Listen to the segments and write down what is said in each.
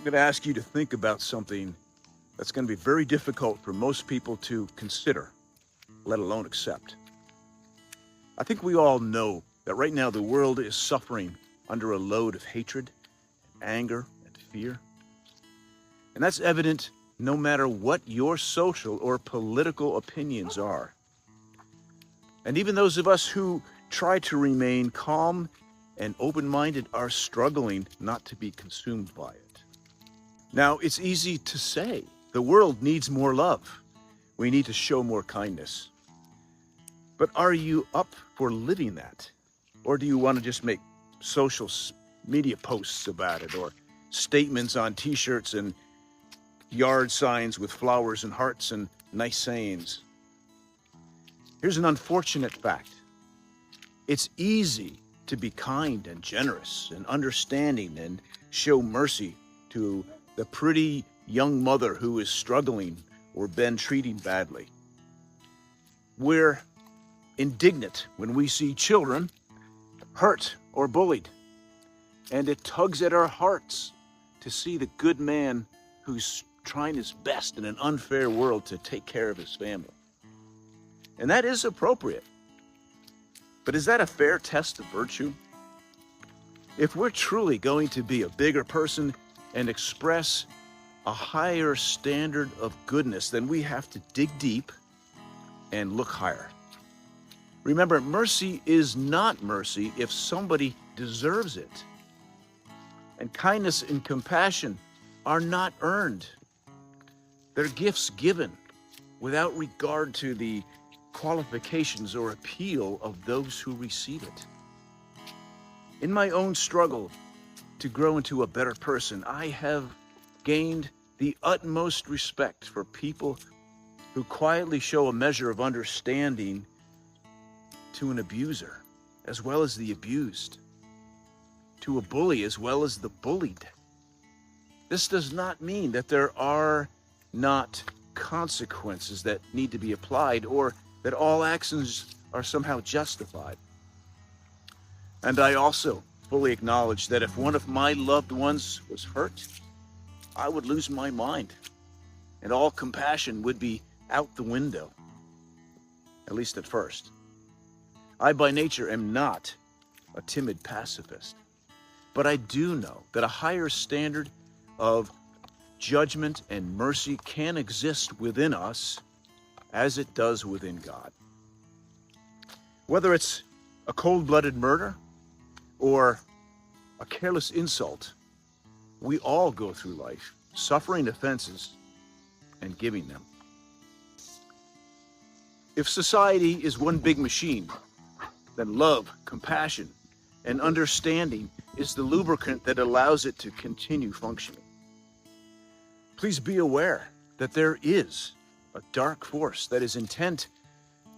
I'm going to ask you to think about something that's going to be very difficult for most people to consider, let alone accept. I think we all know that right now the world is suffering under a load of hatred, anger, and fear. And that's evident no matter what your social or political opinions are. And even those of us who try to remain calm and open-minded are struggling not to be consumed by it. Now, it's easy to say, the world needs more love. We need to show more kindness. But are you up for living that? Or do you want to just make social media posts about it, or statements on t-shirts and yard signs with flowers and hearts and nice sayings? Here's an unfortunate fact. It's easy to be kind and generous and understanding and show mercy to the pretty young mother who is struggling or been treated badly. We're indignant when we see children hurt or bullied, and it tugs at our hearts to see the good man who's trying his best in an unfair world to take care of his family. And that is appropriate. But is that a fair test of virtue? If we're truly going to be a bigger person and express a higher standard of goodness, then we have to dig deep and look higher. Remember, mercy is not mercy if somebody deserves it. And kindness and compassion are not earned. They're gifts given without regard to the qualifications or appeal of those who receive it. In my own struggle to grow into a better person, I have gained the utmost respect for people who quietly show a measure of understanding to an abuser, as well as the abused, to a bully as well as the bullied. This does not mean that there are not consequences that need to be applied, or that all actions are somehow justified. And I also fully acknowledge that if one of my loved ones was hurt, I would lose my mind, and all compassion would be out the window, at least at first. I, by nature, am not a timid pacifist, but I do know that a higher standard of judgment and mercy can exist within us as it does within God. Whether it's a cold-blooded murder or a careless insult, we all go through life suffering offenses and giving them. If society is one big machine, then love, compassion, and understanding is the lubricant that allows it to continue functioning. Please be aware that there is a dark force that is intent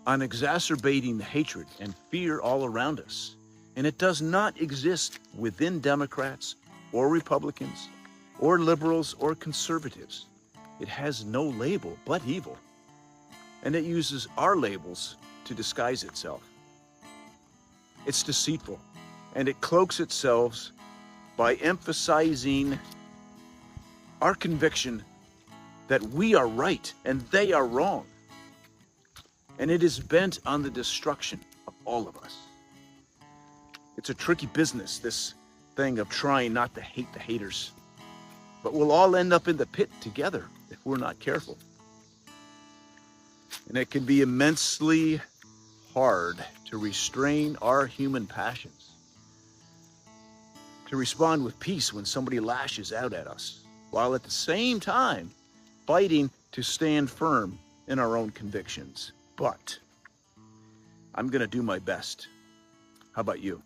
on exacerbating the hatred and fear all around us. And it does not exist within Democrats or Republicans or liberals or conservatives. It has no label but evil. And it uses our labels to disguise itself. It's deceitful, and it cloaks itself by emphasizing our conviction that we are right and they are wrong. And it is bent on the destruction of all of us. It's a tricky business, this thing of trying not to hate the haters. But we'll all end up in the pit together if we're not careful. And it can be immensely hard to restrain our human passions, to respond with peace when somebody lashes out at us, while at the same time fighting to stand firm in our own convictions. But I'm going to do my best. How about you?